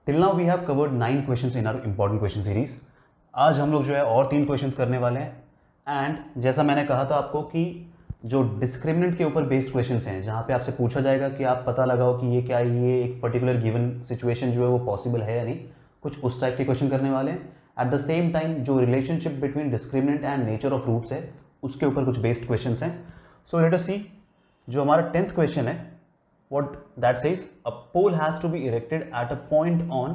Till now we have covered 9 questions in our important question series. आज हम लोग जो है और 3 क्वेश्चंस करने वाले हैं। एंड जैसा मैंने कहा था आपको कि जो डिस्क्रिमिनेंट के ऊपर बेस्ड क्वेश्चंस हैं, जहाँ पे आपसे पूछा जाएगा कि आप पता लगाओ कि ये क्या है, ये एक पर्टिकुलर गिवन सिचुएशन जो है वो पॉसिबल है या नहीं, कुछ उस टाइप के क्वेश्चन करने वाले हैं। एट द सेम टाइम जो relationship between discriminant and nature of roots है उसके ऊपर कुछ बेस्ड क्वेश्चंस हैं। सो लेट अस सी जो हमारा 10th क्वेश्चन है, what that says, a pole has to be erected at a point on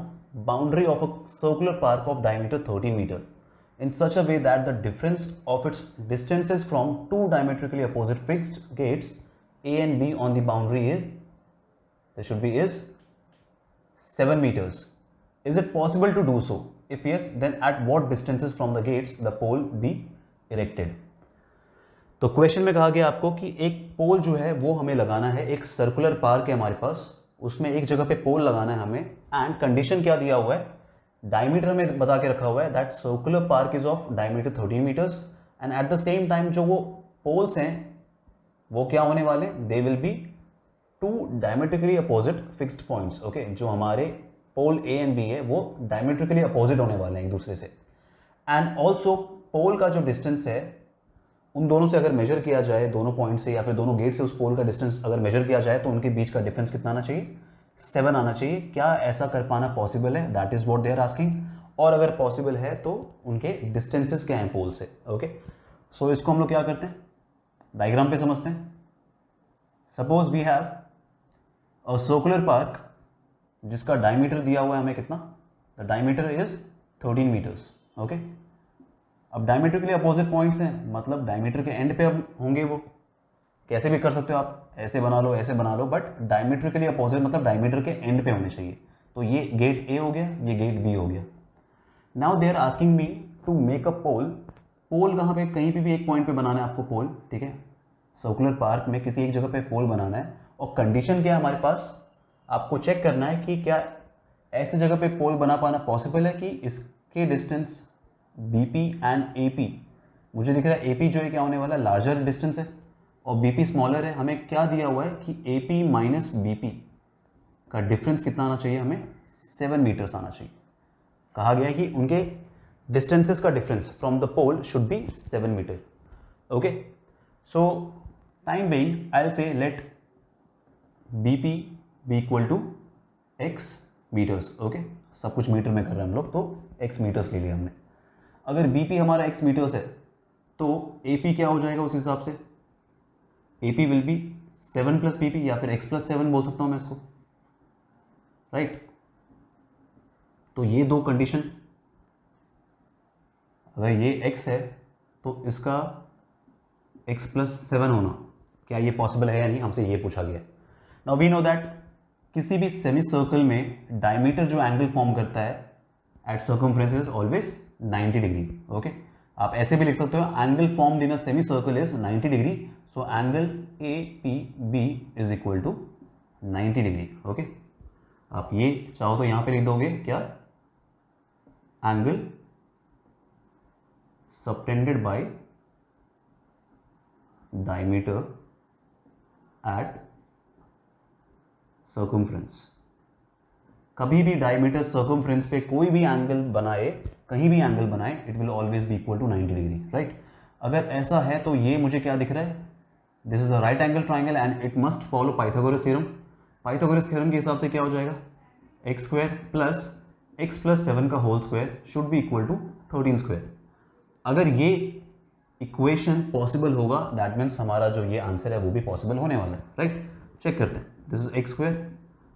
boundary of a circular park of diameter 13 meter in such a way that the difference of its distances from two diametrically opposite fixed gates A and B on the boundary is 7 meters. Is it possible to do so? If yes, then at what distances from the gates the pole be erected? तो question में कहा गया आपको कि एक पोल जो है वो हमें लगाना है, एक सर्कुलर पार्क है हमारे पास, उसमें एक जगह पे पोल लगाना है हमें। एंड कंडीशन क्या दिया हुआ है, डायमीटर में बता के रखा हुआ है that circular park is of diameter 13 metres. And at the same time जो वो पोल्स हैं वो क्या होने वाले, they will be two diametrically opposite fixed points. Okay, जो हमारे पोल ए एंड बी है वो डायमेट्रिकली अपोजिट होने वाले हैं एक दूसरे से। एंड ऑल्सो पोल का जो डिस्टेंस है उन दोनों से अगर मेजर किया जाए, दोनों पॉइंट से या फिर दोनों गेट से उस पोल का डिस्टेंस अगर मेजर किया जाए तो उनके बीच का डिफरेंस कितना आना चाहिए, 7 आना चाहिए। क्या ऐसा कर पाना पॉसिबल है, that is what they are asking. और अगर पॉसिबल है तो उनके डिस्टेंसेस क्या हैं पोल से। ओके, सो इसको हम लोग क्या करते हैं, डायग्राम पे समझते हैं। Suppose we have a circular park जिसका डायमीटर दिया हुआ है हमें कितना, the diameter is 13 metres. Okay, अब डायमीटर के लिए अपोजिट पॉइंट्स हैं, मतलब डायमीटर के एंड पे अब होंगे वो, कैसे भी कर सकते हो आप, ऐसे बना लो ऐसे बना लो, बट डायमीटर के लिए अपोजिट मतलब डायमीटर के एंड पे होने चाहिए। तो ये गेट ए हो गया, ये गेट बी हो गया। Now they are asking me to make a poll. Poll कहाँ पे, कहीं पे भी एक पॉइंट पे बनाना है आपको पोल, ठीक है। सर्कुलर पार्क में किसी एक जगह पे पोल बनाना है और कंडीशन क्या है हमारे पास, आपको चेक करना है कि क्या ऐसी जगह पे पोल बना पाना पॉसिबल है कि इसके डिस्टेंस BP एंड AP, मुझे दिख रहा है AP जो है क्या होने वाला है, लार्जर डिस्टेंस है और BP स्मॉलर है। हमें क्या दिया हुआ है कि AP माइनस BP का डिफरेंस कितना आना चाहिए, हमें 7 मीटर्स आना चाहिए। कहा गया है कि उनके डिस्टेंसेस का difference from the pole should be 7 metre. Okay, so time being I will say let BP be equal to x metres. Okay, सब कुछ मीटर में कर रहे हैं हम लोग, तो x मीटर्स ले लिया हमने। अगर BP हमारा x मीटर्स है तो AP क्या हो जाएगा उस हिसाब से, AP will be 7 plus BP या फिर x प्लस 7 बोल सकता हूं मैं इसको, राइट। तो ये दो कंडीशन, अगर ये x है तो इसका x प्लस 7 होना, क्या ये पॉसिबल है या नहीं, हमसे ये पूछा गया। नाउ वी नो दैट किसी भी सेमी सर्कल में डायमीटर जो एंगल फॉर्म करता है at circumference is always 90 degree. Okay, आप ऐसे भी लिख सकते हो angle formed in a semi circle is 90 degree, so angle APB is equal to 90 degree. Okay, आप ये चाहो तो यहां पे लिख दोगे क्या, angle subtended by diameter at circumference. कभी भी डायमीटर सर्कमफ्रेंस पे कोई भी एंगल बनाए, कहीं भी एंगल बनाए, it will always be equal to 90 degree, right. अगर ऐसा है तो ये मुझे क्या दिख रहा है, this is a right angle triangle and it must follow Pythagoras theorem. Pythagoras theorem के हिसाब से क्या हो जाएगा, x square plus x plus 7 का whole square should be equal to 13 square. अगर ये इक्वेशन पॉसिबल होगा दैट मीन्स हमारा जो ये आंसर है वो भी पॉसिबल होने वाला है, राइट। चेक करते हैं, दिस इज एक्स स्क्वायर,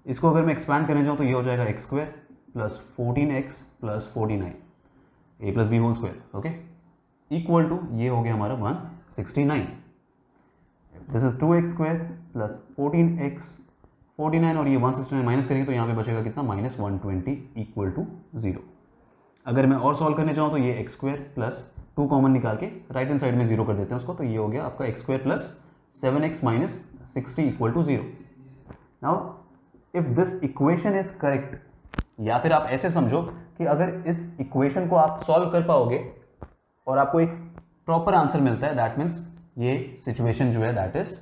इसको अगर मैं एक्सपैंड करने जाऊँ तो ये हो जाएगा x square plus 14x plus 49 a plus b whole square. Okay, equal to ये हो गया हमारा 169। This is 2x square plus 14x 49 और ये 169 माइनस करेंगे तो यहाँ पे बचेगा कितना, माइनस 120 इक्वल टू 0। अगर मैं और सॉल्व करने जाऊँ तो ये एक्स स्क्वायर प्लस 2 कॉमन निकाल के राइट हैंड साइड में 0 कर देते हैं उसको, तो ये हो गया आपका x square plus 7x minus 60 equal to 0। Now if this equation is correct, या फिर आप ऐसे समझो कि अगर इस इक्वेशन को आप सॉल्व कर पाओगे और आपको एक प्रॉपर आंसर मिलता है, दैट मीन्स ये सिचुएशन जो है दैट इज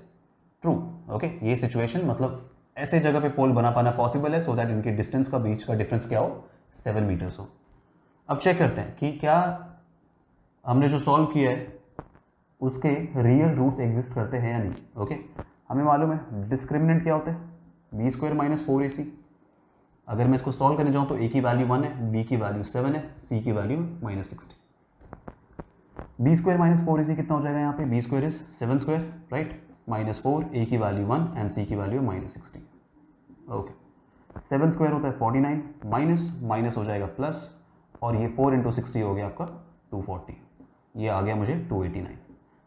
ट्रू। ओके, ये सिचुएशन मतलब ऐसे जगह पे पोल बना पाना पॉसिबल है, सो दैट इनके डिस्टेंस का बीच का डिफरेंस क्या हो, 7 मीटर्स हो। अब चेक करते हैं कि क्या हमने जो सॉल्व किया है उसके रियल रूट्स एग्जिस्ट करते हैं या नहीं। ओके, हमें मालूम है डिस्क्रिमिनेंट क्या होता है, बी स्क्वायर माइनस 4ac। अगर मैं इसको सॉल्व करने जाऊँ तो ए की वैल्यू 1 है, बी की वैल्यू 7 है, सी की value -60। B square minus 4ac कितना हो जाएगा यहाँ पे, b square is 7 square right, -4, a की वैल्यू 1 एंड सी की वैल्यू -60। ओके, 7 स्क्वायर होता है 49, माइनस हो जाएगा प्लस, और ये 4 × 60 हो गया आपका 240, ये आ गया मुझे 289।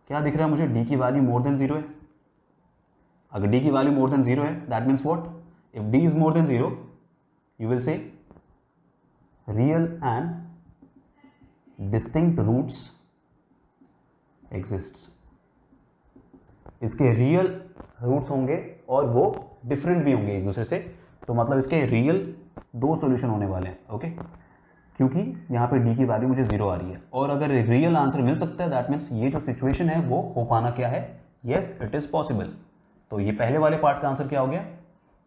क्या दिख रहा है मुझे, डी की वैल्यू मोर देन 0 है। अगर डी की वैल्यू मोर देन 0 है that means what, if D is more than 0 you will say real and distinct roots exist. इसके रियल रूट्स होंगे और वो डिफरेंट भी होंगे एक दूसरे से, तो मतलब इसके रियल 2 सॉल्यूशन होने वाले हैं। ओके, क्योंकि यहाँ पे डी की वैल्यू मुझे 0 आ रही है, और अगर रियल आंसर मिल सकता है दैट मीन्स ये जो सिचुएशन है वो हो पाना क्या है, येस इट इज पॉसिबल। तो ये पहले वाले पार्ट का आंसर क्या हो गया,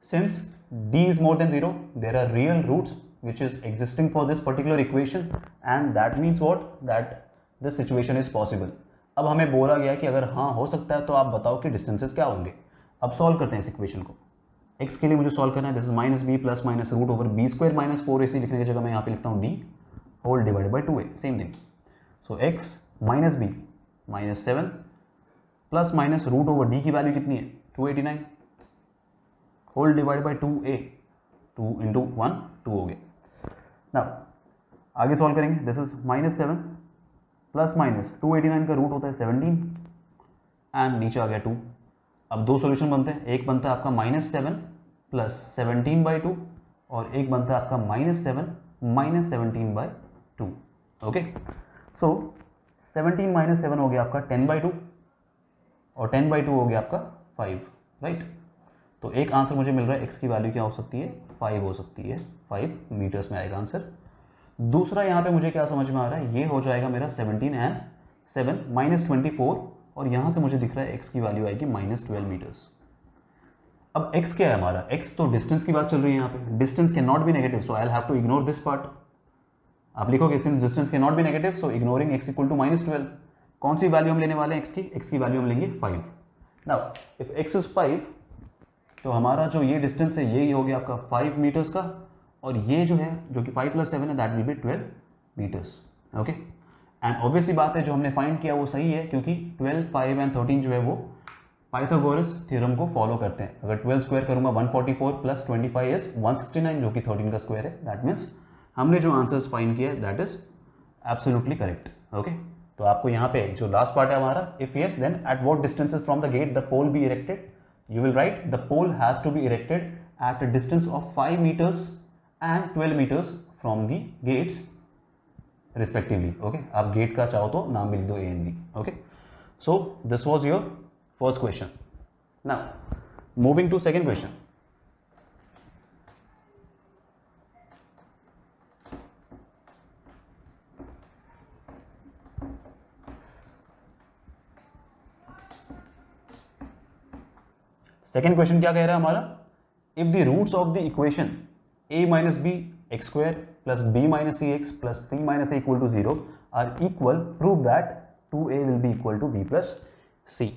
since D is more than 0 there are real roots which is existing for this particular equation and that means what, that this situation is possible. अब हमें बोला गया कि अगर हाँ हो सकता है तो आप बताओ कि डिस्टेंसेस क्या होंगे। अब सॉल्व करते हैं इस इक्वेशन को। x के लिए मुझे सॉल्व करना है, this is -b plus minus root over b square minus 4ac लिखने की जगह मैं यहाँ पे लिखता हूँ d whole divided by 2a, same thing. So x minus b -7 plus minus root over d की वैल्यू कितनी है 289 होल डिवाइड बाई 2a, 2 × 1 2 हो गया। नाउ आगे सॉल्व करेंगे, दिस इज -7 प्लस माइनस 289 का रूट होता है 17 एंड नीचे आ गया 2। अब 2 सॉल्यूशन बनते हैं, एक बनता है आपका -7 प्लस 17/2 और एक बनता है आपका -7 माइनस 17/2। ओके, सो 17 - 7 हो गया आपका 10/2 और 10/2 हो गया आपका 5 राइट। तो एक आंसर मुझे मिल रहा है, x की वैल्यू क्या हो सकती है, 5 हो सकती है, 5 मीटर्स में आएगा आंसर। दूसरा यहाँ पे मुझे क्या समझ में आ रहा है, ये हो जाएगा मेरा 17 एंड 7 -24, और यहाँ से मुझे दिख रहा है x की वैल्यू आएगी -12 मीटर्स। अब x क्या है हमारा, x तो डिस्टेंस की बात चल रही है यहाँ पे, distance can not be negative, so I will have to ignore this part. आप लिखोगे since distance can not be negative so ignoring x equal to -12। कौन सी वैल्यू हम लेने वाले हैं x की वैल्यू हम लेंगे 5। नाउ इफ x इज 5 तो हमारा जो ये डिस्टेंस है ये हो गया आपका 5 मीटर्स का, और ये जो है जो कि 5 + 7 है that will be 12 metres. Okay, and obviously बात है जो हमने फाइंड किया वो सही है, क्योंकि 12, 5 एंड 13 जो है वो पाइथागोरस थ्योरम को फॉलो करते हैं। अगर 12 स्क्वायर करूंगा 144 प्लस 25 इज 169 जो कि 13 का स्क्वायर है, दैट मीन्स हमने जो आंसर्स फाइंड किया है that is absolutely correct. Okay, तो आपको यहाँ पे जो लास्ट पार्ट है हमारा, if yes then at what distances from the gate the pole be erected, you will write the pole has to be erected at a distance of 5 meters and 12 meters from the gates respectively. Okay, आप gate का चाहो तो नाम भी लिख दो A and B. Okay, so this was your first question. Now moving to second question. Second question क्या कह रहा है हमारा, if the roots of the equation a - b x² plus b - cx plus c - a equal to 0 are equal, prove that 2a will be equal to b plus c।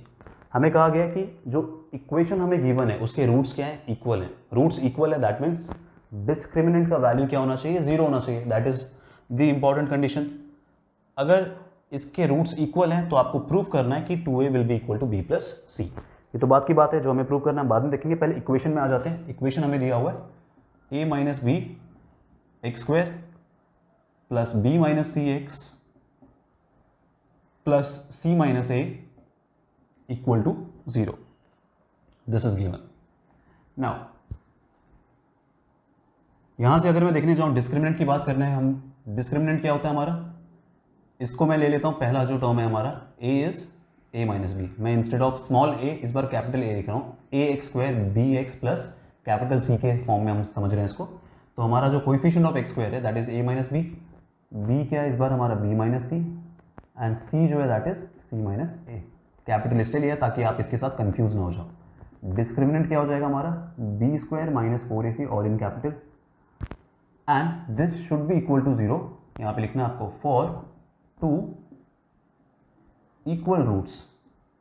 हमें कहा गया कि जो इक्वेशन हमें गिवन है उसके roots क्या है, इक्वल है। रूट्स इक्वल है दैट मीन्स डिस्क्रिमिनेंट का वैल्यू क्या होना चाहिए, 0 होना चाहिए, that is the important condition. अगर इसके रूट्स इक्वल हैं तो आपको प्रूव करना है कि 2a will be equal to b plus c। ये तो बात की बात है, जो हमें प्रूव करना है बाद में देखेंगे, पहले इक्वेशन में आ जाते हैं। इक्वेशन हमें दिया हुआ है a - b x² plus b - cx plus c - a equal to 0, this is given. Now यहां से अगर मैं देखने जाऊं डिस्क्रिमिनेंट की बात करना है, हम डिस्क्रिमिनेंट क्या होता है हमारा, इसको मैं ले लेता हूं, पहला जो टर्म है हमारा a इज a - b, मैं इंस्टेड ऑफ स्मॉल a इस बार कैपिटल A लिख रहा हूँ, ax² bx plus capital C के फॉर्म में हम समझ रहे हैं इसको। तो हमारा जो कोएफिशिएंट ऑफ x² है that is a - b, b क्या है इस बार हमारा b - c एंड c जो है that is c - a। Capital इसलिए लिया ताकि आप इसके साथ कंफ्यूज ना हो जाओ। डिस्क्रिमिनेंट क्या हो जाएगा हमारा, b square minus 4ac all in capital, and this should be equal to 0, यहाँ पे लिखना है आपको, फॉर 2 इक्वल रूट्स।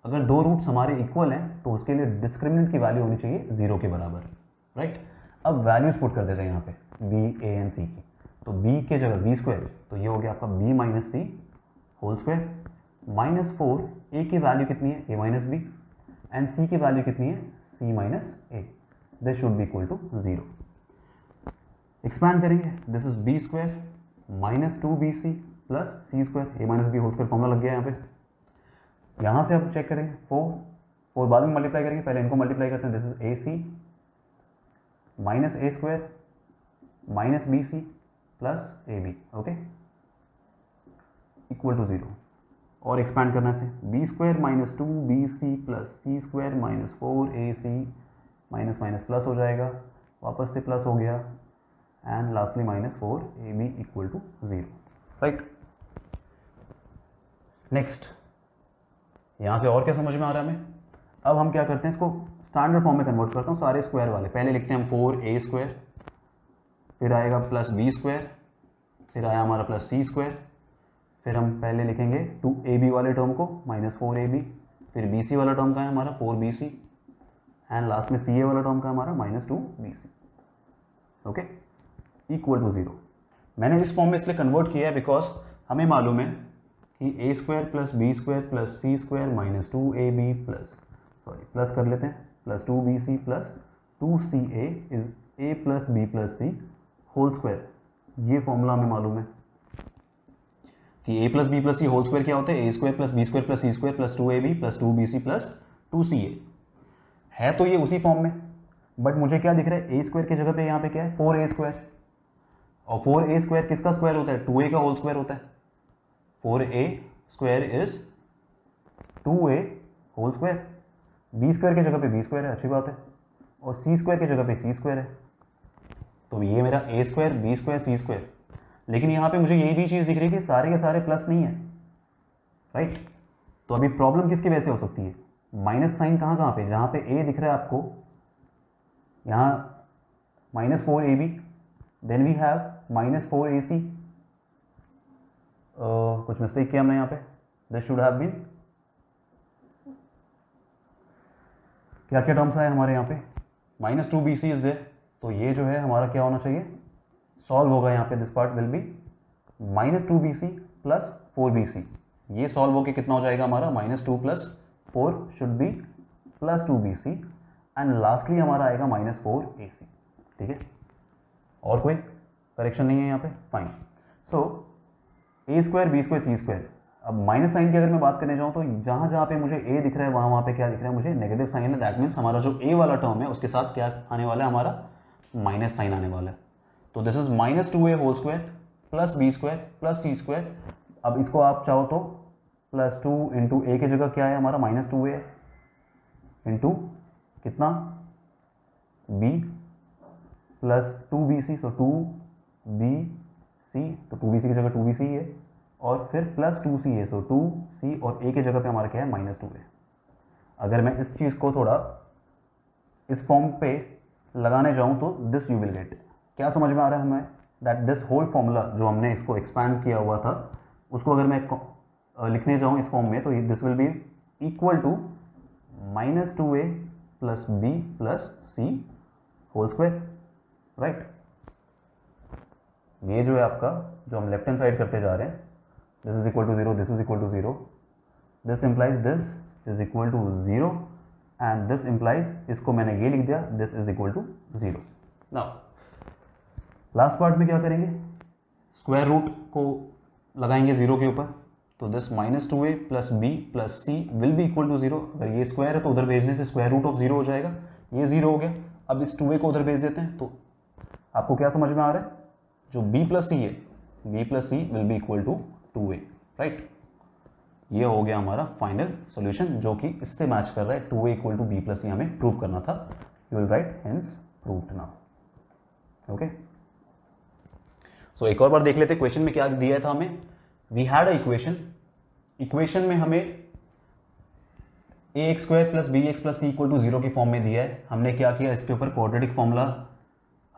अगर दो रूट्स हमारे इक्वल हैं तो उसके लिए डिस्क्रिमिनेंट की वैल्यू होनी चाहिए 0 के बराबर, राइट। अब वैल्यूज पुट कर देते हैं यहाँ पे b, a एंड c की। तो b के जगह b स्क्वायर, तो ये हो गया आपका b minus C whole square, minus 4, a की वैल्यू कितनी है, a minus B, and c की वैल्यू कितनी है, c minus a। This should be equal to 0। Expand करेंगे, this is b square minus 2bc plus c square, a minus B whole square formula लग गया यहाँ पे। यहाँ से आप चेक करेंगे, 4 बाद में मल्टीप्लाई करेंगे, पहले इनको मल्टीप्लाई करते हैं। This is ac minus a square minus bc plus ab, okay, equal to 0। और एक्सपैंड करने से b square minus 2bc plus c square minus 4ac minus minus plus हो जाएगा, वापस से प्लस हो गया, and lastly minus 4ab equal to 0, right. Next, यहाँ से और क्या समझ में आ रहा है हमें। अब हम क्या करते हैं, इसको स्टैंडर्ड फॉर्म में कन्वर्ट करता हूँ, सारे स्क्वायर वाले। पहले लिखते हैं हम 4a स्क्वायर, फिर आएगा प्लस b स्क्वायर, फिर आया हमारा प्लस c स्क्वायर, फिर हम पहले लिखेंगे 2ab वाले टर्म को माइनस 4ab, फिर bc वाला टर्म का है हमारा 4bc, एंड लास्ट में ca वाला टर्म का हमारा minus 2bc, okay, equal to 0। मैंने इस फॉर्म में इसलिए कन्वर्ट किया है बिकॉज हमें मालूम है कि a square plus b square plus c square minus 2ab plus कर लेते हैं, plus 2bc plus 2ca is a plus b plus c whole square. ये फॉर्मूला हमें मालूम है कि a plus B plus C whole square क्या होता है, a square plus b square plus c square plus 2ab plus 2bc plus 2ca है। तो ये उसी फॉर्म में, बट मुझे क्या दिख रहा है, a स्क्वायर की जगह पे यहाँ पे क्या है, 4a स्क्वायर, और 4a स्क्वायर किसका स्क्वायर होता है, 2a का होल स्क्वायर होता है। 4a square is 2a whole square, b square की जगह पे b स्क्वायर है, अच्छी बात है, और c स्क्वायर की जगह पे c स्क्वायर है। तो ये मेरा a square b square c square, लेकिन यहाँ पे मुझे यही भी चीज़ दिख रही है कि सारे के सारे प्लस नहीं है, राइट। तो अभी प्रॉब्लम किसकी वजह से हो सकती है, माइनस साइन कहाँ पे, जहाँ पे a दिख रहा है आपको, यहाँ minus 4ab, then we have minus 4ac, कुछ मिस्टेक किया हमने यहाँ पे, दिस शुड हैव बीन, क्या क्या टर्म्स आए हमारे यहाँ पे, माइनस 2bc इज देयर, तो ये जो है हमारा क्या होना चाहिए, सॉल्व होगा यहाँ पे, this part will be minus 2bc plus 4bc, ये सॉल्व होके कितना हो जाएगा हमारा, minus 2 plus 4 should be plus 2bc, and lastly हमारा आएगा माइनस 4ac, ठीक है। और कोई करेक्शन नहीं है यहाँ पे, fine. So a square b square c square, अब माइनस साइन की अगर मैं बात करने जाऊँ तो जहाँ जहाँ पे मुझे a दिख रहा है वहाँ पे क्या दिख रहा है, मुझे नेगेटिव साइन है। दैट मीन्स हमारा जो a वाला टर्म है उसके साथ क्या आने वाला है, हमारा माइनस साइन आने वाला है। तो this is minus 2a whole square plus b square plus c square. अब इसको आप चाहो तो प्लस 2 इंटू ए की जगह क्या है हमारा, माइनस 2a इंटू कितना b प्लस 2bc, सो 2bc, तो 2bc की जगह 2bc है, और फिर प्लस 2c है, सो 2c, और a की जगह पे हमारा क्या है, माइनस 2a। अगर मैं इस चीज़ को थोड़ा इस फॉर्म पे लगाने जाऊँ तो दिस यू विल गेट, क्या समझ में आ रहा है हमें, दैट दिस होल फॉर्मूला जो हमने इसको एक्सपैंड किया हुआ था उसको अगर मैं लिखने जाऊँ इस फॉर्म में, तो this will be equal to minus 2a plus b plus c whole square, right. ये जो है आपका, जो हम लेफ्ट हैंड साइड करते जा रहे हैं, this is equal to 0, this is equal to 0, this implies this is equal to 0, and this implies, इसको मैंने ये लिख दिया, this is equal to 0। Now last part में क्या करेंगे, स्क्वायर रूट को लगाएंगे 0 के ऊपर, तो this minus 2a plus b plus c will be equal to 0। अगर ये स्क्वायर है तो उधर भेजने से स्क्वायर रूट ऑफ 0 हो जाएगा, ये 0 हो गया। अब इस 2a को उधर भेज देते हैं, तो आपको क्या समझ में आ रहा है, जो b प्लस सी है, b plus C will be equal to 2a, right. ये हो गया हमारा फाइनल सॉल्यूशन जो कि इससे मैच कर रहा है, 2a equal to b plus C हमें प्रूव करना था। You will write hence proved now, okay. So एक और बार देख लेते क्वेश्चन में क्या दिया था हमें। We had a equation, equation में हमें A X square plus B X plus C equal to 0 की फॉर्म में दिया है। हमने क्या किया, इसके ऊपर क्वाड्रेटिक फॉर्मूला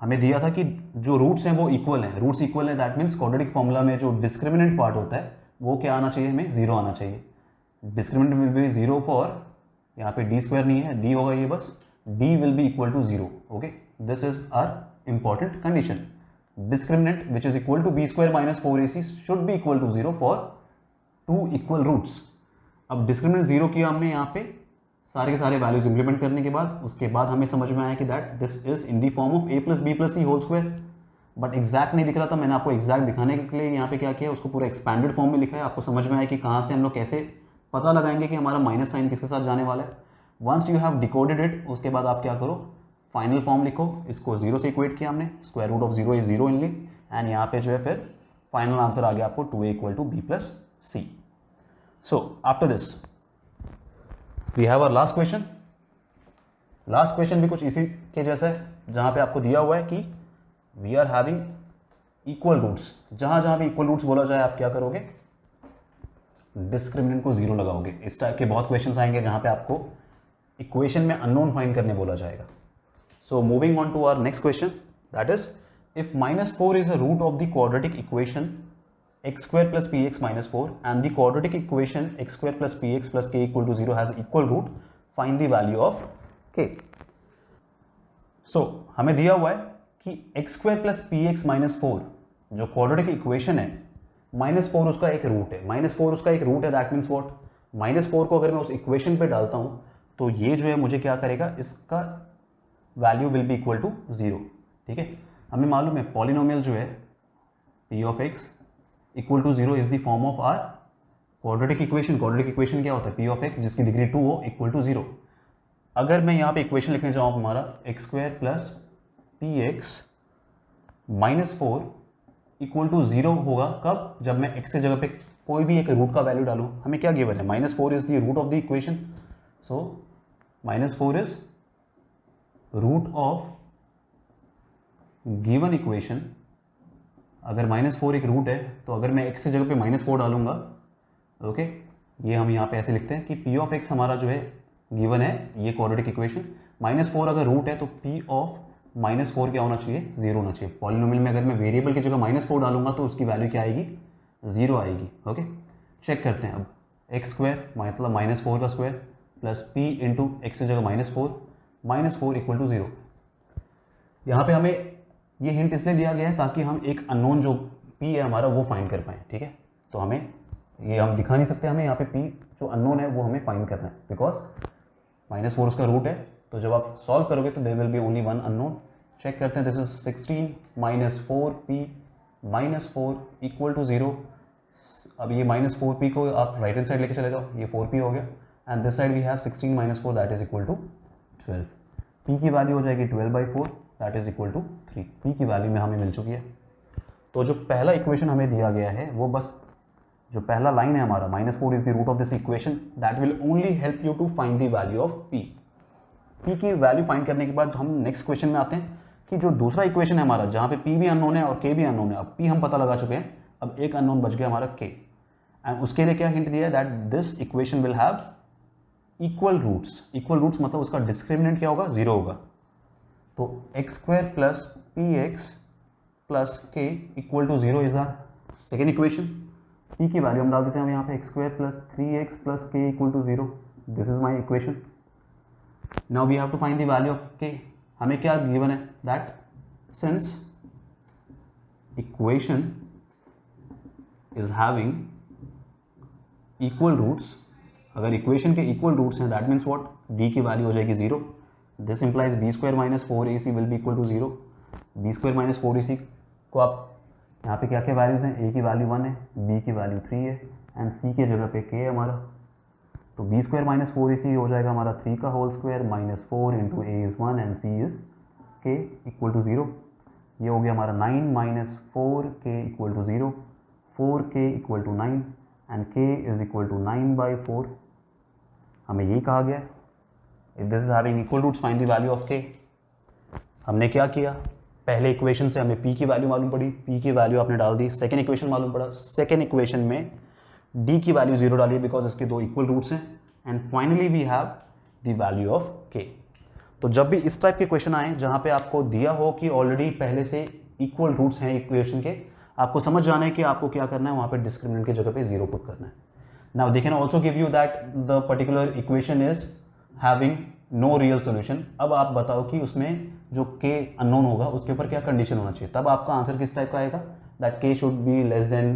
हमें दिया था कि जो रूट्स हैं वो इक्वल हैं, रूट्स इक्वल हैं, दैट मीन्स क्वाड्रेटिक फॉर्मूला में जो डिस्क्रिमिनेंट पार्ट होता है वो क्या आना चाहिए, हमें 0 आना चाहिए। डिस्क्रिमिनेंट विल बी 0 फॉर, यहाँ पे डी स्क्वायर नहीं है, डी होगा ये बस, D will be equal to 0। Okay, this is our important condition. Discriminant which is equal to B square minus 4ac should be equal to 0 for 2 equal roots. अब discriminant 0 किया हमने यहाँ पे सारे के सारे वैल्यूज इंप्लीमेंट करने के बाद, उसके बाद हमें समझ में आया कि that this is in the form of a plus B plus C whole square. But exact नहीं दिख रहा था, मैंने आपको एग्जैक्ट दिखाने के लिए यहाँ पे क्या किया, उसको पूरा एक्सपैंडेड फॉर्म में लिखा है। आपको समझ में आया कि कहाँ से हम लोग कैसे पता लगाएंगे कि हमारा माइनस साइन किसके साथ जाने वाला है। Once you have decoded it, उसके बाद आप क्या करो, फाइनल फॉर्म लिखो। इसको 0 से इक्वेट किया हमने, square root of 0 is 0 only, and यहाँ पे जो है फिर फाइनल आंसर आ गया आपको 2a equal to B plus C. So after this we have our last question. Last question भी कुछ इसी के जैसा है, जहाँ पे आपको दिया हुआ है कि we are having equal roots. जहाँ जहाँ भी इक्वल रूट्स बोला जाए आप क्या करोगे, डिस्क्रिमिनेंट को 0 लगाओगे। इस टाइप के बहुत क्वेश्चंस आएंगे जहाँ पे आपको इक्वेशन में अननोन फाइंड करने बोला जाएगा। So moving on to our next question, that is if -4 is a root of the quadratic equation x square plus px minus 4 and the quadratic equation x square plus px plus k equal to 0 has equal root, find the value of k. So हमें दिया हुआ है कि x square plus px minus 4 जो quadratic equation है, -4 उसका एक root है, -4 उसका एक रूट है, दैट मीन्स व्हाट, -4 को अगर मैं उस इक्वेशन पे डालता हूँ तो ये जो है मुझे क्या करेगा, इसका value will be equal to 0। ठीक है, हमें मालूम है पॉलिनोमियल जो है p of x equal to 0 is the form of our quadratic equation. Quadratic equation क्या होता है, p ऑफ x जिसकी डिग्री 2 हो इक्वल टू 0। अगर मैं यहाँ पे इक्वेशन लिखने जाऊँ हमारा x square plus P X minus 4 equal to 0 होगा कब, जब मैं x के जगह पे कोई भी एक रूट का वैल्यू डालूँ। हमें क्या गिवन है, -4 is the root of the equation, so -4 is root of given equation. अगर -4 एक रूट है तो अगर मैं x की जगह पे -4 डालूंगा, ओके, ये हम यहाँ पे ऐसे लिखते हैं कि p ऑफ x हमारा जो है गिवन है, ये क्वाड्रेटिक इक्वेशन। -4 अगर रूट है तो p ऑफ -4 क्या होना चाहिए, 0 होना चाहिए। पॉलिनोमियल में अगर मैं वेरिएबल की जगह -4 डालूंगा तो उसकी वैल्यू क्या आएगी, 0 आएगी। ओके, चेक करते हैं अब, एक्स स्क्वायर मतलब -4 का square plus p into x की जगह -4 इक्वल टू 0। यहाँ पे हमें ये हिंट इसलिए दिया गया है ताकि हम एक अननोन जो p है हमारा वो फाइंड कर पाएँ। ठीक है, तो हमें ये हम दिखा नहीं सकते, हमें यहाँ पे p जो अननोन है वो हमें फाइंड करना है, बिकॉज -4 उसका रूट है। तो जब आप सॉल्व करोगे तो there will be only one unknown. Check करते हैं, this is 16 - 4p -4 equal to 0। अब ये -4p को आप राइट हैंड साइड लेके चले जाओ, ये 4p हो गया, and this side we have 16 - 4 that is equal to 12। p की वैल्यू हो जाएगी 12/4 that is equal to 3। p की वैल्यू में हमें मिल चुकी है। तो जो पहला इक्वेशन हमें दिया गया है वो बस जो पहला लाइन है हमारा, -4 is the root of this equation, that will only help you to find the value of p। p की वैल्यू फाइंड करने के बाद हम नेक्स्ट क्वेश्चन में आते हैं कि जो दूसरा इक्वेशन है हमारा, जहाँ पे p भी अननोन है और k भी अननोन है। अब p हम पता लगा चुके हैं, अब एक अननोन बच गया हमारा k, एंड उसके लिए क्या हिंट दिया है, that this equation will have equal roots. Equal roots मतलब उसका डिस्क्रिमिनेंट क्या होगा, 0 होगा। तो x square plus P X plus K equal to 0 is our second equation. p की वैल्यू हम डाल देते हैं यहाँ पे, x square plus 3x plus K equal to 0। This is my equation. Now we have to find the value of k। हमें क्या given है, that since equation is having equal roots, अगर इक्वेशन के इक्वल रूट्स हैं that means what, d की वैल्यू हो जाएगी 0। This implies b square minus 4ac will be equal to 0। b square minus 4ac को आप यहाँ पे क्या क्या वैल्यूज हैं, a की वैल्यू 1 है, b की वैल्यू 3 है, एंड c के जगह पे k है हमारा। तो b स्क्वायर माइनस 4ac हो जाएगा हमारा 3 का whole square -4 into a is 1 and c is k equal to 0। ये हो गया हमारा 9 - 4k equal to 0, 4k equal to 9 and k is equal to 9/4। हमें यही कहा गया है, if this is having equal roots find the value of k। हमने क्या किया, पहले इक्वेशन से हमें p की वैल्यू मालूम पड़ी, p की वैल्यू आपने डाल दी। सेकेंड इक्वेशन मालूम पड़ा, सेकेंड इक्वेशन में d की वैल्यू 0 डाली बिकॉज इसके दो इक्वल रूट्स हैं। And finally we have the value of k। तो जब भी इस टाइप के क्वेश्चन आए जहाँ पे आपको दिया हो कि ऑलरेडी पहले से इक्वल रूट्स हैं इक्वेशन के, आपको समझ जाना है कि आपको क्या करना है, वहाँ पे डिस्क्रिमिनेंट की जगह पे 0 पुट करना है। Now they can also give you that the particular equation is having no real solution. अब आप बताओ कि उसमें जो k अननोन होगा उसके ऊपर क्या कंडीशन होना चाहिए, तब आपका आंसर किस टाइप का आएगा, that k should be less than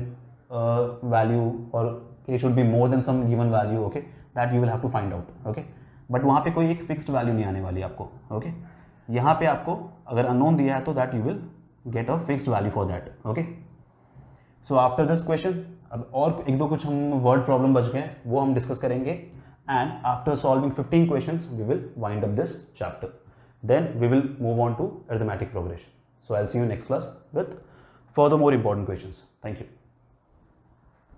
value और k should be more than some given value, okay, that you will have to find out, okay. But वहाँ पे कोई एक फिक्स्ड वैल्यू नहीं आने वाली आपको, ओके। यहाँ पे आपको अगर अननोन दिया है तो that you will get a fixed value for that, okay. So after this question अब और एक दो कुछ हम वर्ड प्रॉब्लम बच गए हैं, वो हम डिस्कस करेंगे। And after solving 15 questions we will wind up this chapter, then we will move on to arithmetic progression. So I'll see you next class with further more important questions. Thank you.